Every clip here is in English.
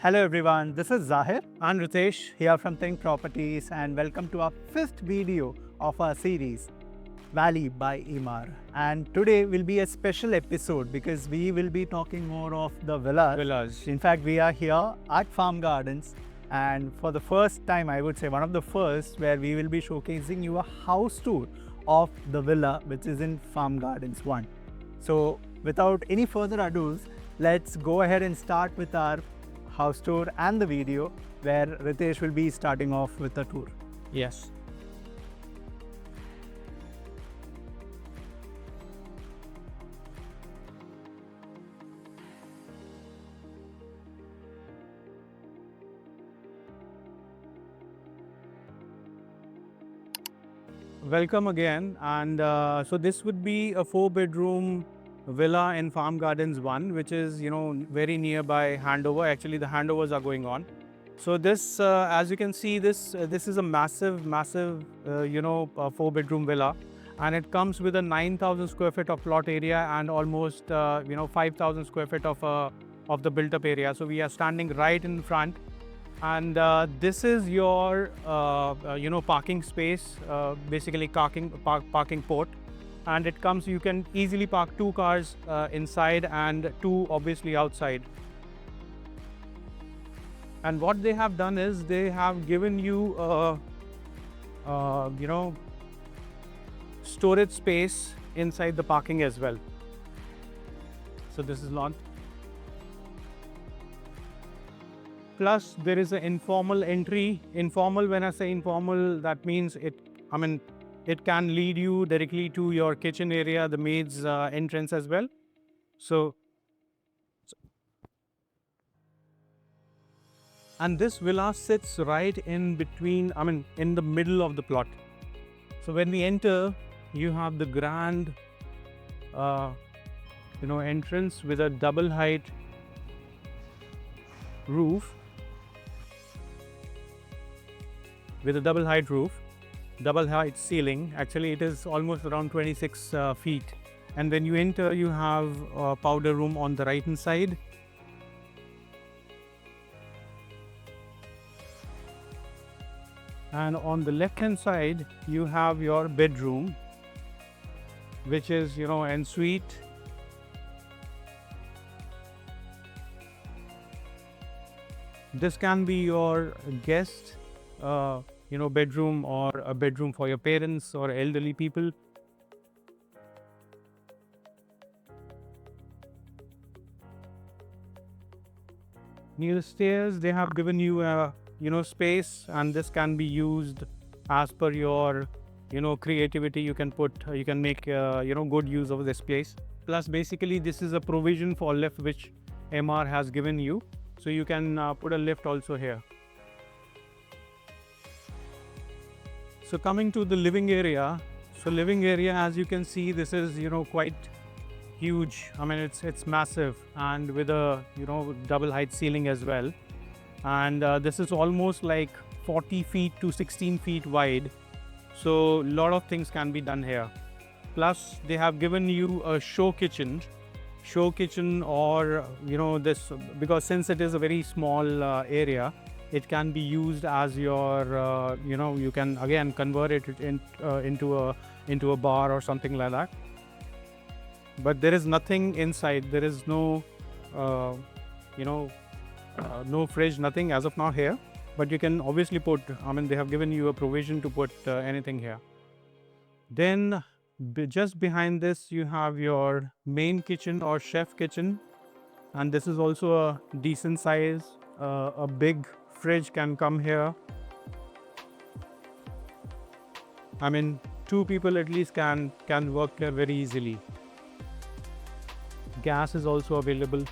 Hello everyone, this is Zahir. I'm Ritesh here from Think Properties and welcome to our fifth video of our series, Valley by Emaar. And today will be a special episode because we will be talking more of the villas. In fact, we are here at Farm Gardens and for the first time, I would say one of the first, where we will be showcasing you a house tour of the villa which is in Farm Gardens 1. So without any further ado, let's go ahead and start with our house tour and the video where Ritesh will be starting off with the tour. Yes. Welcome again. And so this would be a 4-bedroom villa in Farm Gardens 1, which is, very nearby handover. Actually, the handovers are going on. So this, as you can see, this is a massive 4-bedroom villa, and it comes with a 9,000 square feet of plot area and almost 5,000 square feet of the built-up area. So we are standing right in front, and this is your parking space, basically parking port. And it comes, you can easily park 2 cars inside and 2 obviously outside. And what they have done is they have given you storage space inside the parking as well. So this is lawn. Plus there is an informal entry. Informal, when I say informal, that means it can lead you directly to your kitchen area, the maid's entrance as well. And this villa sits right in between, in the middle of the plot. So when we enter, you have the grand, entrance with a double height roof. Double height ceiling. Actually, it is almost around 26 feet. And when you enter, you have a powder room on the right hand side. And on the left hand side, you have your bedroom, which is, en suite. This can be your guest, bedroom, or a bedroom for your parents or elderly people. Near the stairs, they have given you a space, and this can be used as per your creativity. You can make good use of this place. Plus basically this is a provision for lift which Emaar has given you, so you can put a lift also here. So coming to the living area, as you can see, this is quite huge. It's massive, and with a double height ceiling as well. And this is almost like 40 feet to 16 feet wide. So a lot of things can be done here. Plus they have given you a show kitchen, or this, because since it is a very small area, it can be used as your you can again convert it into a bar or something like that. But there is nothing inside. There is no no fridge, nothing as of now here, but you can obviously put, they have given you a provision to put anything here. Then just behind this, you have your main kitchen or chef kitchen, and this is also a decent size. A big fridge can come here. 2 people at least can work here very easily. Gas is also available.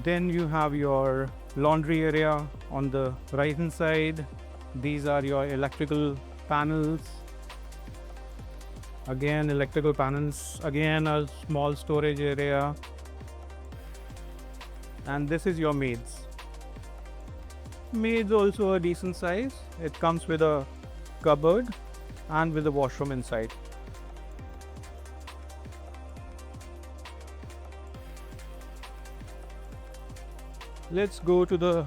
Then you have your laundry area on the right hand side. These are your electrical panels. Again, electrical panels. Again, a small storage area. And this is your maids. Maids also a decent size. It comes with a cupboard and with a washroom inside. let's go to the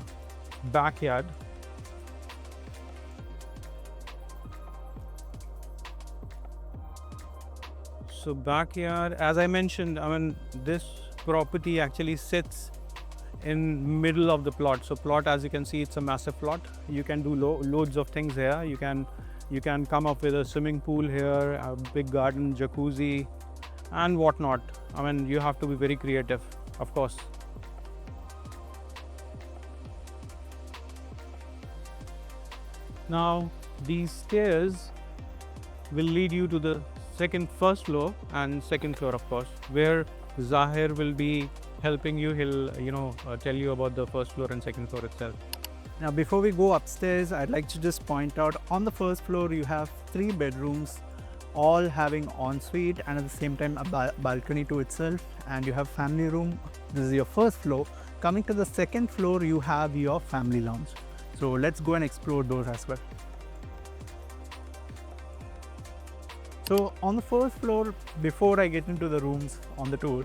backyard. So backyard, as I mentioned, I mean, this property actually sits in middle of the plot. So plot, as you can see, it's a massive plot. You can do loads of things here. You can come up with a swimming pool here, a big garden, jacuzzi, and whatnot. I mean, you have to be very creative, of course. Now, these stairs will lead you to the first floor and second floor, of course, where Zahir will be helping you. He'll, tell you about the first floor and second floor itself. Now, before we go upstairs, I'd like to just point out on the first floor, you have 3 bedrooms, all having ensuite and at the same time a balcony to itself, and you have family room. This is your first floor. Coming to the second floor, you have your family lounge. So let's go and explore those as well. So on the first floor, before I get into the rooms on the tour,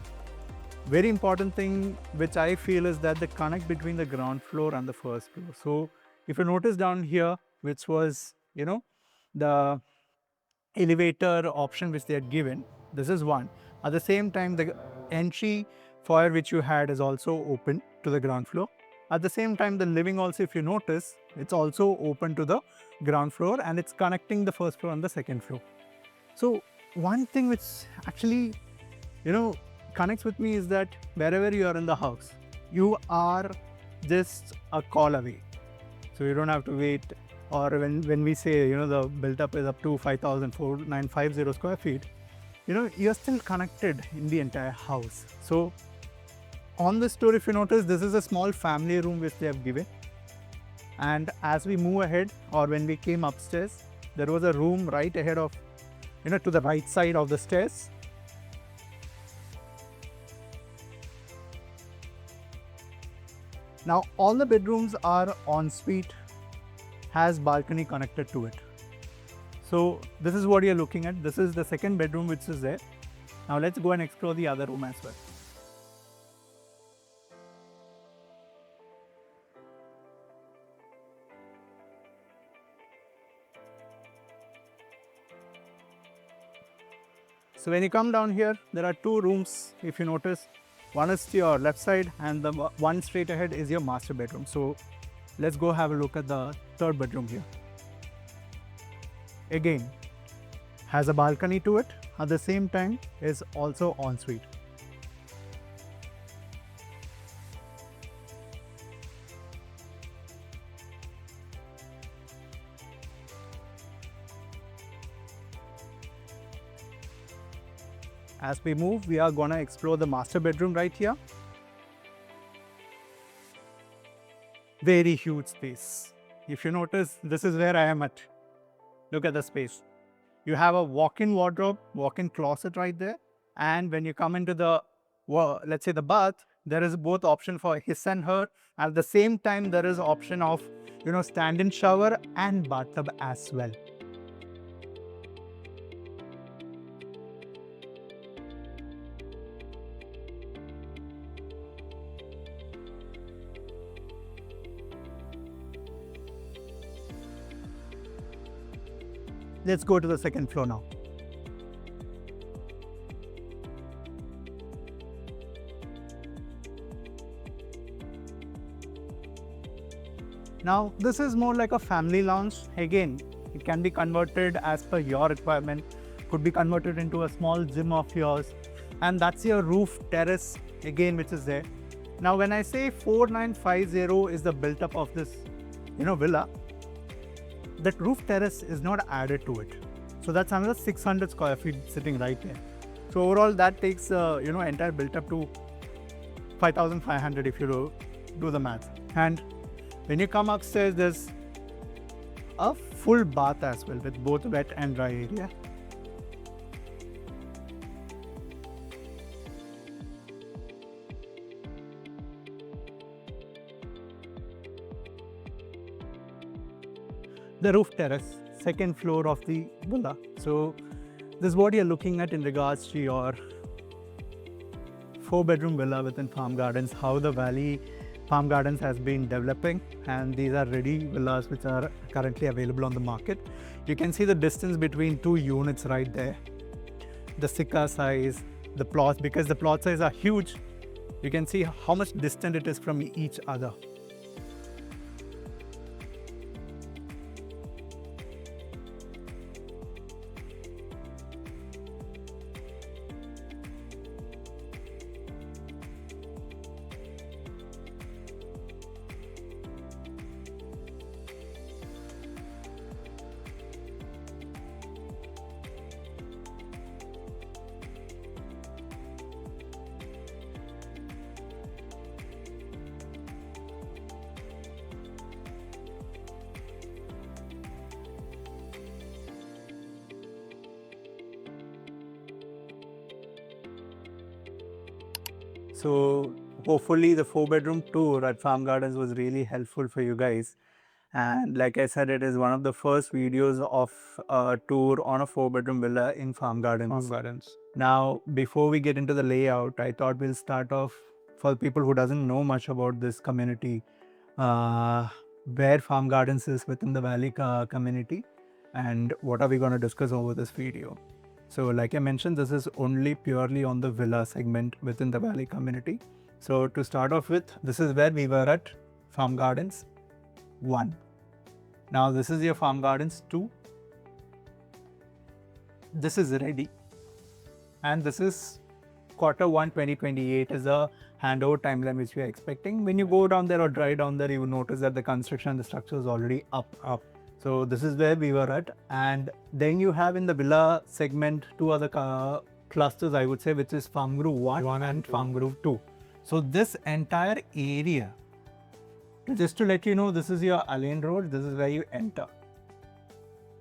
very important thing which I feel is that the connect between the ground floor and the first floor. So if you notice down here, which was, the elevator option which they had given, this is one. At the same time, the entry foyer which you had is also open to the ground floor. At the same time, the living also, if you notice, it's also open to the ground floor and it's connecting the first floor and the second floor. So one thing which actually, connects with me is that wherever you are in the house, you are just a call away. So you don't have to wait, or when we say, the built up is up to 5,4950 square feet, you're still connected in the entire house. So on this tour, if you notice, this is a small family room which they have given. And as we move ahead, or when we came upstairs, there was a room right ahead of, to the right side of the stairs. Now all the bedrooms are ensuite, has balcony connected to it. So this is what you're looking at. This is the second bedroom which is there. Now let's go and explore the other room as well. So when you come down here, there are 2 rooms, if you notice. One is to your left side and the one straight ahead is your master bedroom. So let's go have a look at the third bedroom here. Again, has a balcony to it. At the same time, is also ensuite. As we move, we are gonna explore the master bedroom right here. Very huge space. If you notice, this is where I am at. Look at the space. You have a walk-in wardrobe, walk-in closet right there. And when you come into the, let's say the bath, there is both option for his and her. At the same time, there is option of, stand-in shower and bathtub as well. Let's go to the second floor now. Now, this is more like a family lounge. Again, it can be converted as per your requirement. Could be converted into a small gym of yours. And that's your roof terrace, again, which is there. Now, when I say 4950 is the built up of this, villa, that roof terrace is not added to it. So that's another 600 square feet sitting right there. So overall that takes entire built up to 5,500 if you do the math. And when you come upstairs, there's a full bath as well with both wet and dry area. The roof terrace, second floor of the villa. So this is what you're looking at in regards to your 4-bedroom villa within farm gardens, how the valley Farm Gardens has been developing, and these are ready villas which are currently available on the market. You can see the distance between two units right there. The Sika size, the plots, because the plot size are huge, you can see how much distant it is from each other. So hopefully the 4-bedroom tour at Farm Gardens was really helpful for you guys. And like I said, it is one of the first videos of a tour on a 4-bedroom villa in Farm Gardens. Farm Gardens. Now, before we get into the layout, I thought we'll start off for people who doesn't know much about this community, where Farm Gardens is within the Valley community, and what are we going to discuss over this video. So like I mentioned, this is only purely on the villa segment within the Valley community. So to start off with, this is where we were at Farm Gardens 1. Now this is your Farm Gardens 2. This is ready. And this is Q1 2028 is a handover timeline which we are expecting. When you go down there or drive down there, you will notice that the construction, the structure is already up. So this is where we were at. And then you have in the villa segment two other clusters, I would say, which is Farm Grove 1 and Farm Grove 2. So this entire area, just to let you know, this is your Allen Road. This is where you enter.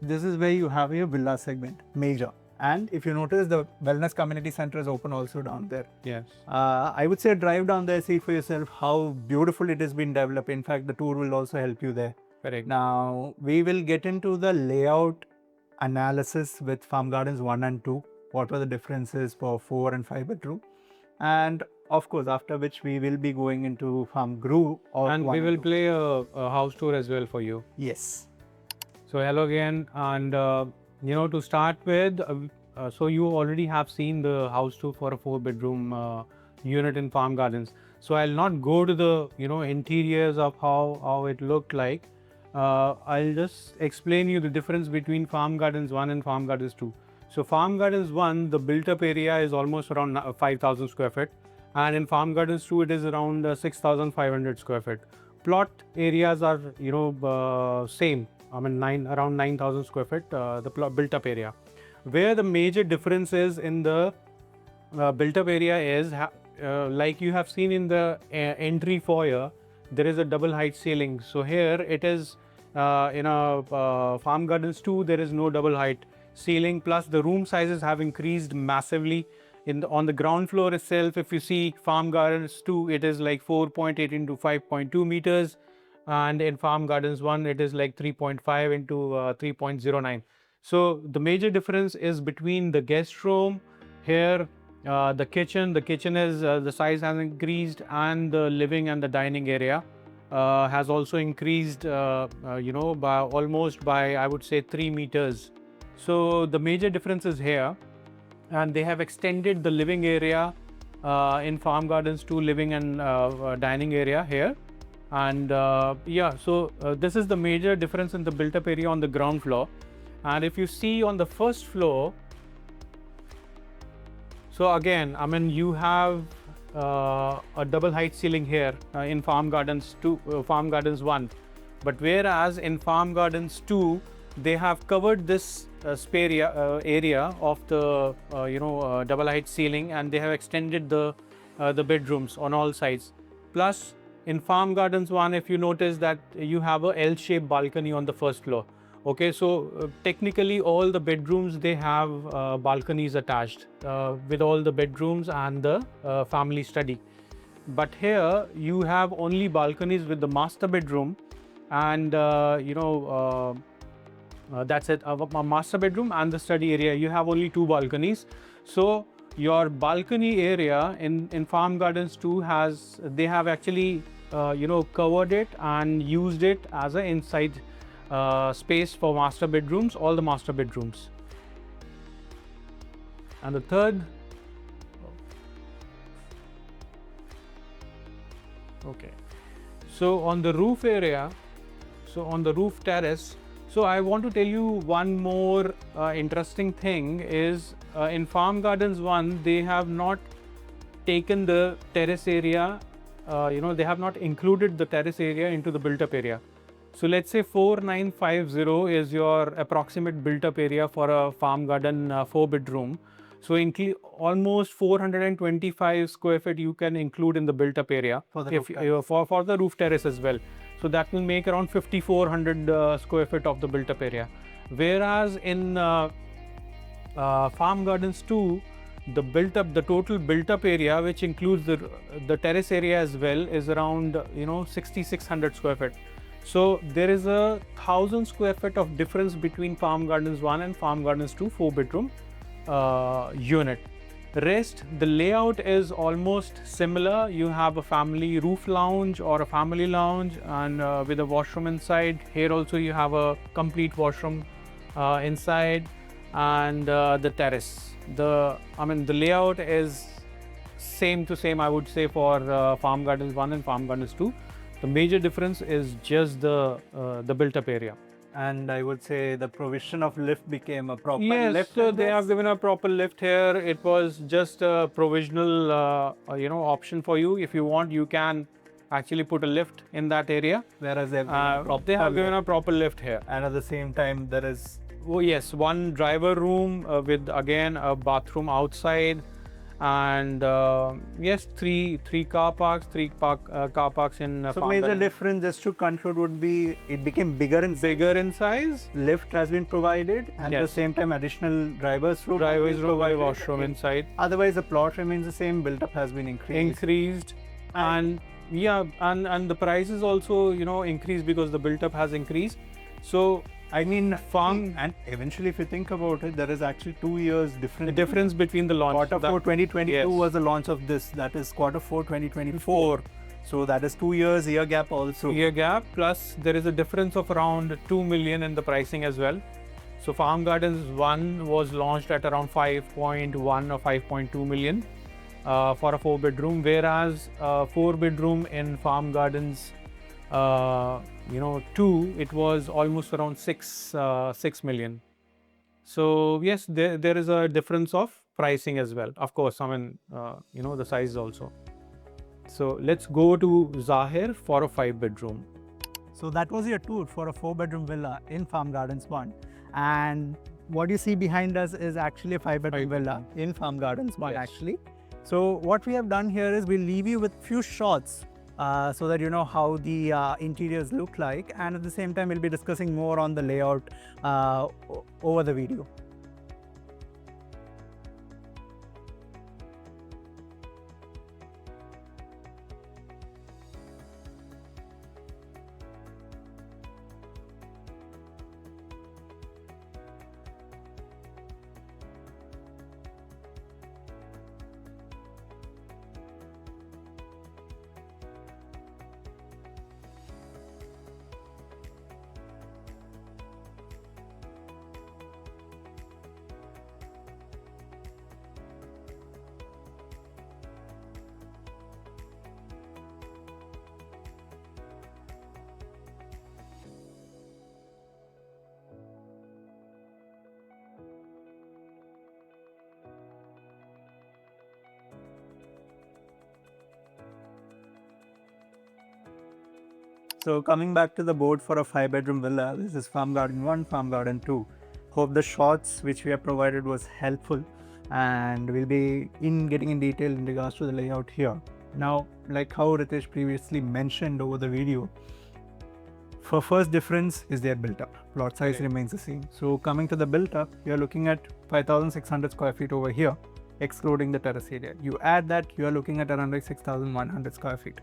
This is where you have your villa segment, major. And if you notice, the Wellness Community Center is open also down there. Yes. I would say drive down there, see for yourself how beautiful it has been developed. In fact, the tour will also help you there. Correct. Now, we will get into the layout analysis with Farm Gardens 1 and 2. What were the differences for 4 and 5 bedroom? And of course, after which we will be going into Farm Grove. And we will play a house tour as well for you. Yes. So hello again, and to start with, so you already have seen the house tour for a 4-bedroom unit in Farm Gardens. So I'll not go to the interiors of how it looked like. I'll just explain you the difference between Farm Gardens 1 and Farm Gardens 2. So Farm Gardens 1, the built-up area is almost around 5,000 square feet, and in Farm Gardens 2, it is around 6,500 square feet. Plot areas are same. I mean around 9,000 square feet, the built-up area. Where the major difference is in the built-up area is like you have seen in the entry foyer, there is a double height ceiling. So here it is in a Farm Gardens 2, there is no double height ceiling, plus the room sizes have increased massively. On the ground floor itself, if you see Farm Gardens 2, it is like 4.8 into 5.2 meters. And in Farm Gardens 1, it is like 3.5 into 3.09. So the major difference is between the guest room here, the kitchen. The kitchen is the size has increased, and the living and the dining area has also increased, by almost by I would say 3 meters. So the major difference is here, and they have extended the living area in Farm Gardens to living and dining area here. And so this is the major difference in the built-up area on the ground floor. And if you see on the first floor, so again, I mean, you have a double height ceiling here in Farm Gardens 2, Farm Gardens 1. But whereas in Farm Gardens 2, they have covered this area of the double height ceiling, and they have extended the bedrooms on all sides. Plus, in Farm Gardens 1, if you notice that you have a L-shaped balcony on the first floor. Okay, so technically all the bedrooms, they have balconies attached with all the bedrooms and the family study. But here you have only balconies with the master bedroom, and that's it. A master bedroom and the study area, you have only 2 balconies. So your balcony area in Farm Gardens 2 they have actually covered it and used it as an inside space for master bedrooms, all the master bedrooms. And the third, okay, so on the roof area, so on the roof terrace, so I want to tell you one more interesting thing is in Farm Gardens 1, they have not taken the terrace area, they have not included the terrace area into the built up area. So let's say 4950 is your approximate built up area for a farm garden 4-bedroom. So almost 425 square feet you can include in the built up area For the for the roof terrace as well. So that will make around 5400 square feet of the built up area. Whereas in Farm Gardens 2, the total built up area, which includes the terrace area as well, is around 6600 square feet. So there is 1000 square feet of difference between Farm Gardens 1 and Farm Gardens 2 4-bedroom unit. Rest, the layout is almost similar. You have a family roof lounge or a family lounge, and with a washroom inside. Here also you have a complete washroom inside, and the terrace. The layout is same to same, I would say, for Farm Gardens 1 and Farm Gardens 2. The major difference is just the built-up area. And I would say the provision of lift became a proper Yes, lift. so they have given a proper lift here. It was just a provisional, option for you. If you want, you can actually put a lift in that area. Whereas they have given a proper lift here. And at the same time, there is... Oh yes, one driver room with again a bathroom outside, and yes, three car parks, car parks in. So major difference, just to conclude, would be it became bigger in size. Lift has been provided, and at the same time, additional driver's room, washroom inside. Otherwise, the plot remains the same. Built up has been increased, and the prices also increased because the built up has increased. So I mean, and eventually, if you think about it, there is actually 2 years difference. The difference between the launch. Quarter 4 2022 was the launch of this. That is quarter 4 2024. So that is 2 years year gap also. Year gap, plus there is a difference of around 2 million in the pricing as well. So Farm Gardens 1 was launched at around 5.1 or 5.2 million for a 4-bedroom, whereas 4-bedroom in Farm Gardens 2, it was almost around 6 million. So yes, there is a difference of pricing as well. Of course, the size also. So let's go to Zahir for a 5-bedroom. So that was your tour for a 4-bedroom villa in Farm Gardens 1. And what you see behind us is actually a 5-bedroom villa in Farm Gardens 1 actually. So what we have done here is we'll leave you with few shots so that you know how the interiors look like, and at the same time we'll be discussing more on the layout over the video. So coming back to the board for a 5-bedroom villa, this is Farm Garden 1, Farm Garden 2. Hope the shots which we have provided was helpful, and we'll be getting in detail in regards to the layout here. Now, like how Ritesh previously mentioned over the video, for first difference is their built up. Plot size remains the same. So coming to the built up, you're looking at 5,600 square feet over here, excluding the terrace area. You add that, you are looking at around like 6,100 square feet.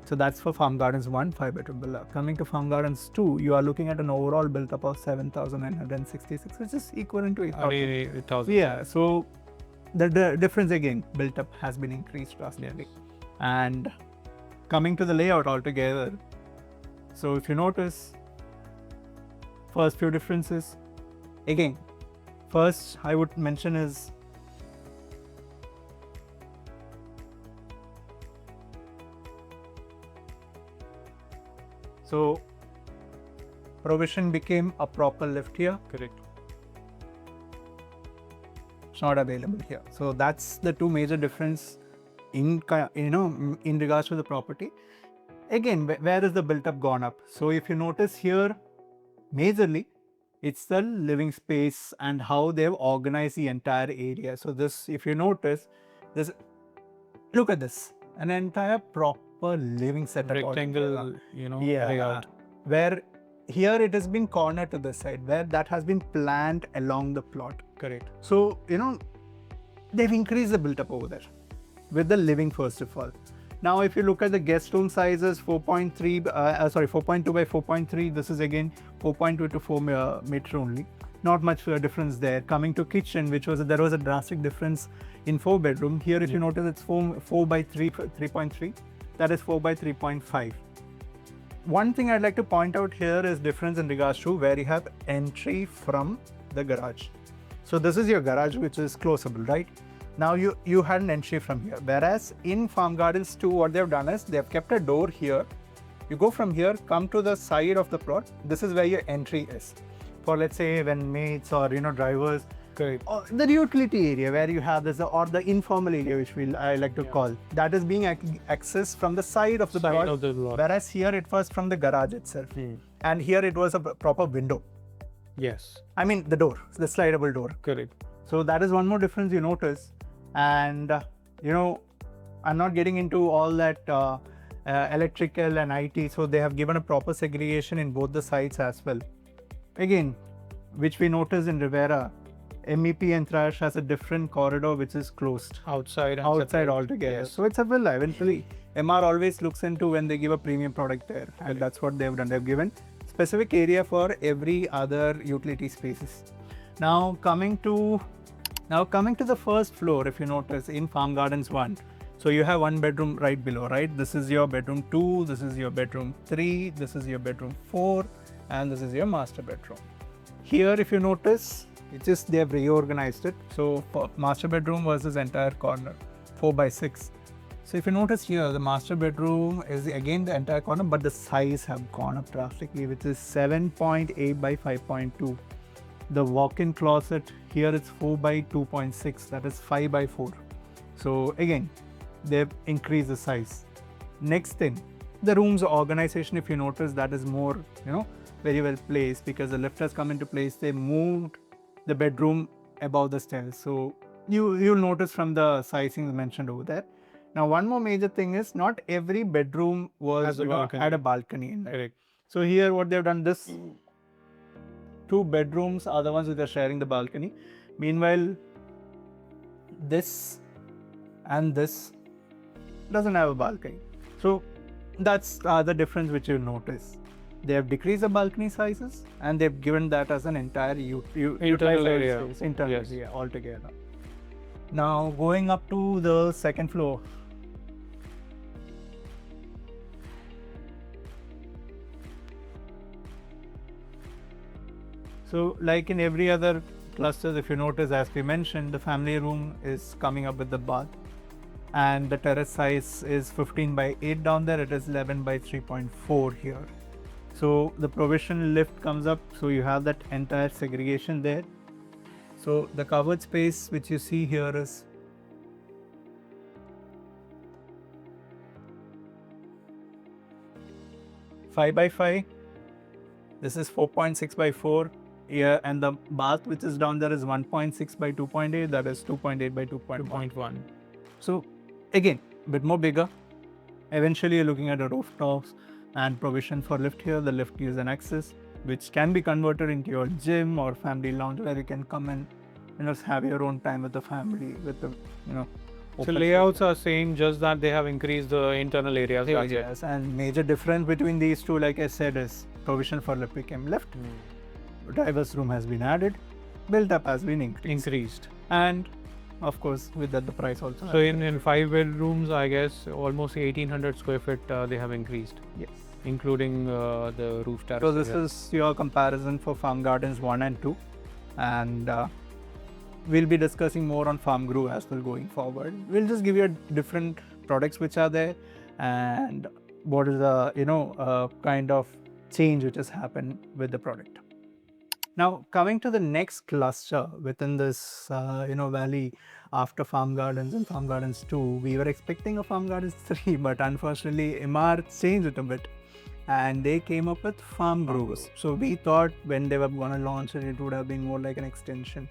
So that's for Farm Gardens 1 5-bedroom villa. Coming to Farm Gardens 2, you are looking at an overall built up of 7,966, which is equivalent to 8,000. Yeah, so the difference again, built up has been increased drastically. And coming to the layout altogether. So if you notice, first few differences, again, first I would mention is so provision became a proper lift here. Correct. It's not available here. So that's the two major difference in in regards to the property. Again, where is the built-up gone up? So if you notice here, majorly, it's the living space and how they've organized the entire area. So this, if you notice, this, look at this, an entire proper living setup. Rectangle, layout. Where here it has been cornered to the side, where that has been planned along the plot. Correct. So, they've increased the built-up over there with the living first of all. Now, if you look at the guest room sizes, 4.2 by 4.3, this is again 4.2 to 4 meter only. Not much difference there. Coming to kitchen, there was a drastic difference in 4 bedroom. Here, if you notice, it's 4 by 3.3. That is 4 by 3.5. One thing I'd like to point out here is difference in regards to where you have entry from the garage. So this is your garage, which is closable, right? Now you had an entry from here. Whereas in Farm Gardens 2, what they've done is they've kept a door here. You go from here, come to the side of the plot. This is where your entry is. For let's say when mates or drivers. Correct. Or the utility area where you have this, or the informal area, which I like to call, that is being accessed from the side of the plot. Whereas here it was from the garage itself, and here it was a proper window. Yes. I mean the door, the slidable door. Correct. So that is one more difference you notice. And I'm not getting into all that electrical and IT. So they have given a proper segregation in both the sides as well. Again, which we notice in Rivera, MEP and Thrash has a different corridor which is closed Outside altogether. Yes. So it's a villa eventually. Emaar always looks into when they give a premium product there, and that's what they've done. They've given specific area for every other utility spaces. Now coming to the first floor, if you notice in Farm Gardens 1, so you have one bedroom right below, right? This is your bedroom 2, this is your bedroom 3, this is your bedroom 4, and this is your master bedroom. Here, if you notice, it's just they have reorganized it. So for master bedroom was this entire corner, 4 by 6. So if you notice here, the master bedroom is again the entire corner, but the size have gone up drastically, which is 7.8 by 5.2. The walk-in closet here it's 4 by 2.6, that is 5 by 4. So again, they've increased the size. Next thing, the rooms organization, if you notice, that is more, very well placed because the lift has come into place. They moved the bedroom above the stairs. So you'll notice from the sizing mentioned over there. Now, one more major thing is not every bedroom had a balcony. Correct. So here what they've done, this 2 bedrooms are the ones which are sharing the balcony. Meanwhile, this and this doesn't have a balcony. So that's the difference which you'll notice. They have decreased the balcony sizes and they've given that as an entire internal area altogether. Now going up to the second floor. So like in every other clusters, if you notice, as we mentioned, the family room is coming up with the bath, and the terrace size is 15 by 8 down there. It is 11 by 3.4 here. So the provision lift comes up, so you have that entire segregation there. So the covered space which you see here is (5 by 5). This is 4.6 by 4. Yeah, and the bath which is down there is 1.6 by 2.8, that is 2.8 by 2.1. So again, a bit more bigger. Eventually you're looking at a rooftops and provision for lift here. The lift is an access which can be converted into your gym or family lounge where you can come and have your own time with the family, with the So layouts are same, just that they have increased the internal areas. Yes, and major difference between these two, like I said, is provision for lift became left. Driver's room has been added, built up has been increased. And of course, with that the price also. So in 5 bedrooms, I guess almost 1800 square feet they have increased, yes. including the roof terrace. So this is your comparison for Farm Gardens 1 and 2, and we'll be discussing more on Farm Grow as well going forward. We'll just give you different products which are there and what is the kind of change which has happened with the product. Now coming to the next cluster within this valley after Farm Gardens and Farm Gardens 2, we were expecting a Farm Gardens 3, but unfortunately Emaar changed it a bit and they came up with Farm Grows. So we thought when they were going to launch it, it would have been more like an extension.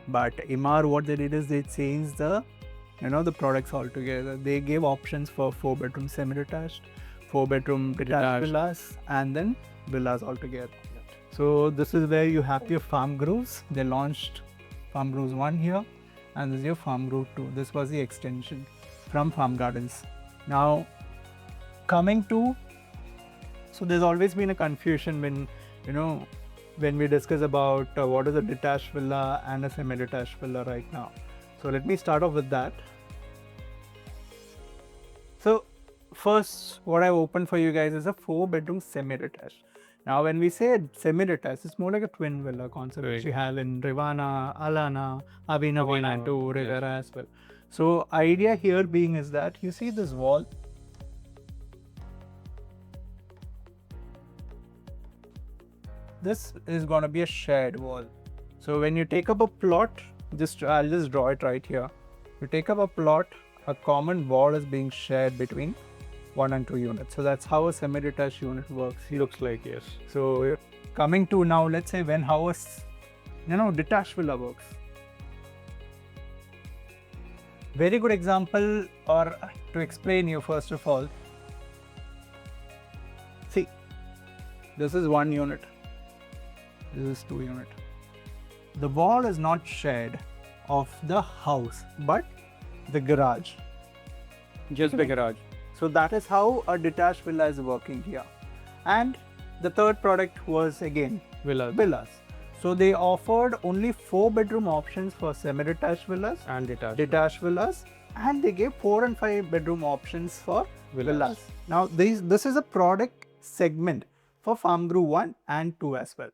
But Emaar, what they did is they changed the products altogether. They gave options for 4-bedroom semi-detached, 4-bedroom detached villas, and then villas altogether. So this is where you have your Farm Grows. They launched Farm Grows 1 here, and this is your Farm Grow 2. This was the extension from Farm Gardens. Now coming to, so there's always been a confusion when we discuss about what is a detached villa and a semi-detached villa right now. So let me start off with that. So first, what I've opened for you guys is a 4-bedroom semi-detached. Now when we say semi-detached, it's more like a twin villa concept which you have in Rivana, Alana, Avina 1 and 2, Rivera as well. So idea here being is that you see this wall. This is going to be a shared wall. So when you take up a plot, I'll just draw it right here. You take up a plot, a common wall is being shared between 1 and 2 units. So that's how a semi-detached unit works. Looks like, yes. So coming to now, let's say how a detached villa works. Very good example, or to explain you first of all. See, this is 1 unit. This is 2 unit. The wall is not shared of the house, but the garage. Just the garage. So that is how a detached villa is working here. And the third product was again villas. So they offered only 4-bedroom options for semi-detached villas And detached villas, and they gave 4 and 5-bedroom options for villas. Now this is a product segment for Farm Grow 1 and 2 as well.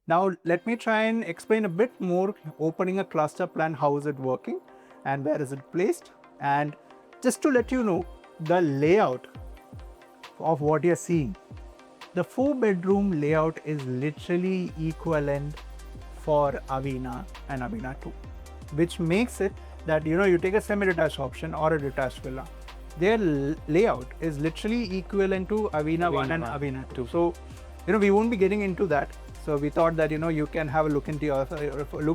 Now let me try and explain a bit more, opening a cluster plan, how is it working and where is it placed, and just to let you know the layout of what you're seeing. The 4-bedroom layout is literally equivalent for Avina and Avina 2, which makes it that you take a semi-detached option or a detached villa. Their layout is literally equivalent to Avina 1 and Avina 2. So we won't be getting into that. So we thought that you can have a look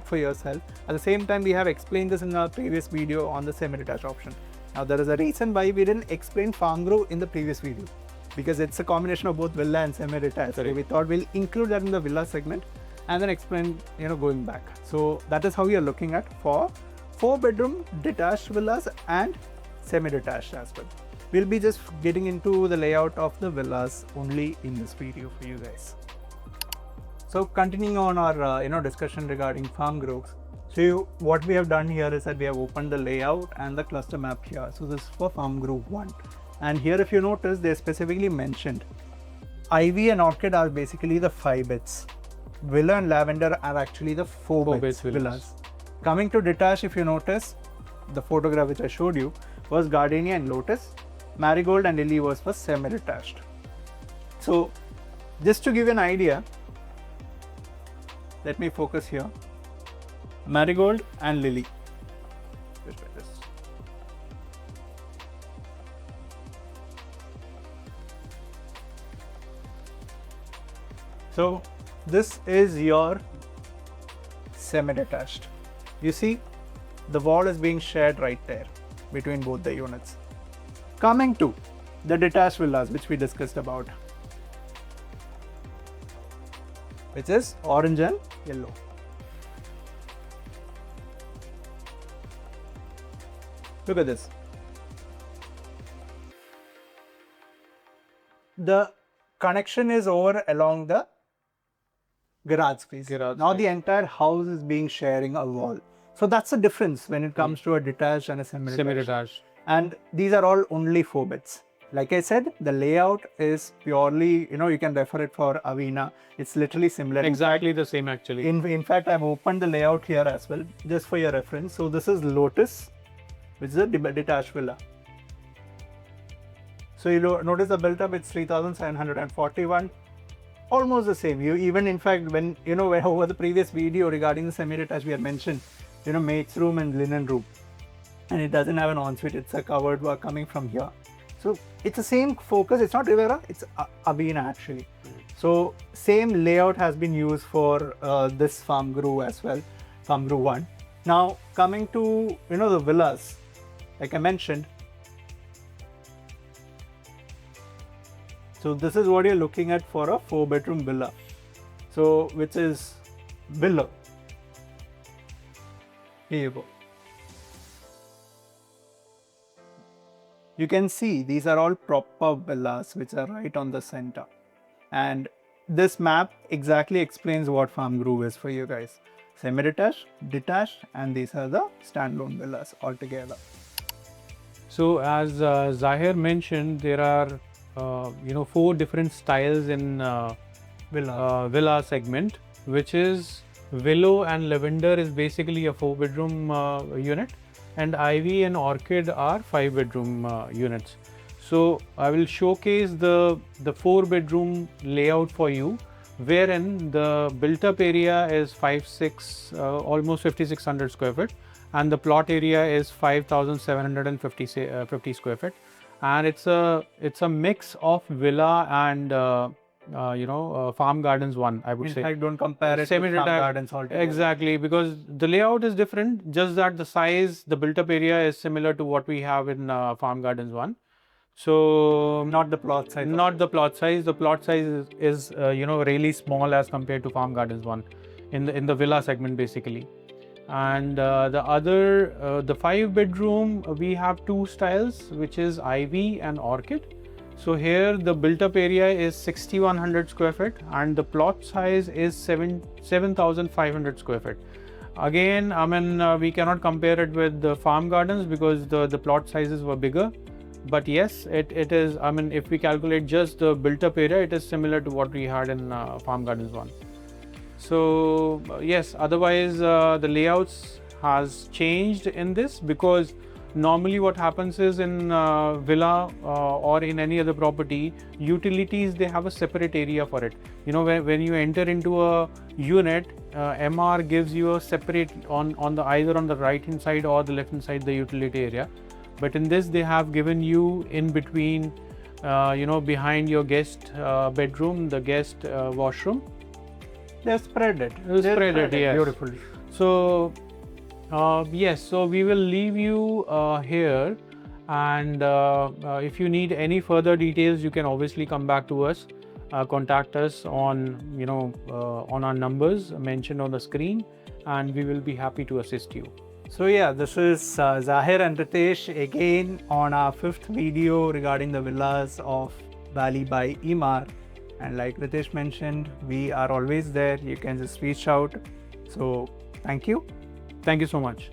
for yourself. At the same time, we have explained this in our previous video on the semi-detached option. Now there is a reason why we didn't explain Farm Grow in the previous video, because it's a combination of both villa and semi-detached. So we thought we'll include that in the villa segment and then explain going back. So that is how we are looking at for 4-bedroom detached villas and semi-detached as well. We'll be just getting into the layout of the villas only in this video for you guys. So continuing on our discussion regarding Farm Grows. So what we have done here is that we have opened the layout and the cluster map here. So this is for Farm Grow 1. And here if you notice, they specifically mentioned Ivy and Orchid are basically the 5 beds. Villa and Lavender are actually the 4 beds villas. Coming to detached, if you notice, the photograph which I showed you was Gardenia and Lotus. Marigold and Lily was for semi-detached. So just to give you an idea, let me focus here. Marigold and Lily. Just like this. So this is your semi-detached. You see, the wall is being shared right there between both the units. Coming to the detached villas, which we discussed about, which is orange and yellow. Look at this. The connection is over along the garage space. Now the entire house is being sharing a wall. So that's the difference when it comes to a detached and a semi-detached. Semi-detached. And these are all only 4 beds. Like I said, the layout is purely, you can refer it for Avina. It's literally similar. Exactly the same actually. In fact, I've opened the layout here as well, just for your reference. So this is Lotus, which is a detached villa. So you notice the built up, it's 3,741. Almost the same. You even, in fact, when, over the previous video regarding the semi-detached, we had mentioned, maid's room and linen room. And it doesn't have an ensuite, it's a covered work coming from here. So it's the same focus, it's not Rivera, it's Avina actually. So same layout has been used for this Farm Guru as well, Farm Guru 1. Now coming to, the villas, like I mentioned. So this is what you're looking at for a 4-bedroom villa. So which is below. Here you go. You can see these are all proper villas which are right on the center. And this map exactly explains what Farm Guru is for you guys. Semi-detached, detached, and these are the standalone villas altogether. So as Zahir mentioned, there are 4 different styles in villa segment, which is Willow and Lavender is basically a 4-bedroom unit, and Ivy and Orchid are 5-bedroom units. So I will showcase the 4-bedroom layout for you, wherein the built-up area is almost 5,600 square feet, and the plot area is 5,750 square feet, and it's a mix of villa and Farm Gardens 1, I would say. In fact, don't compare it to Farm Gardens altogether. Exactly, because the layout is different, just that the size, the built-up area is similar to what we have in Farm Gardens 1. So not the plot size. Not the plot size. The plot size is really small as compared to Farm Gardens 1 in the villa segment basically. And the 5-bedroom, we have 2 styles, which is Ivy and Orchid. So here the built-up area is 6,100 square feet and the plot size is 7,500 square feet. Again, we cannot compare it with the Farm Gardens because the plot sizes were bigger. But yes, it is, if we calculate just the built-up area, it is similar to what we had in Farm Gardens 1. So yes, otherwise the layouts has changed in this, because normally what happens is in villa or in any other property, utilities, they have a separate area for it. When you enter into a unit, Emaar gives you a separate on the either on the right hand side or the left hand side the utility area. But in this, they have given you in between, behind your guest bedroom, the guest washroom. They spread it. Yes. Beautifully. So yes, so we will leave you here, and if you need any further details, you can obviously come back to us, contact us on on our numbers mentioned on the screen, and we will be happy to assist you. So yeah, this is Zahir and Ritesh again on our 5th video regarding the villas of Valley by Emaar. And like Ritesh mentioned, we are always there. You can just reach out. So thank you. Thank you so much.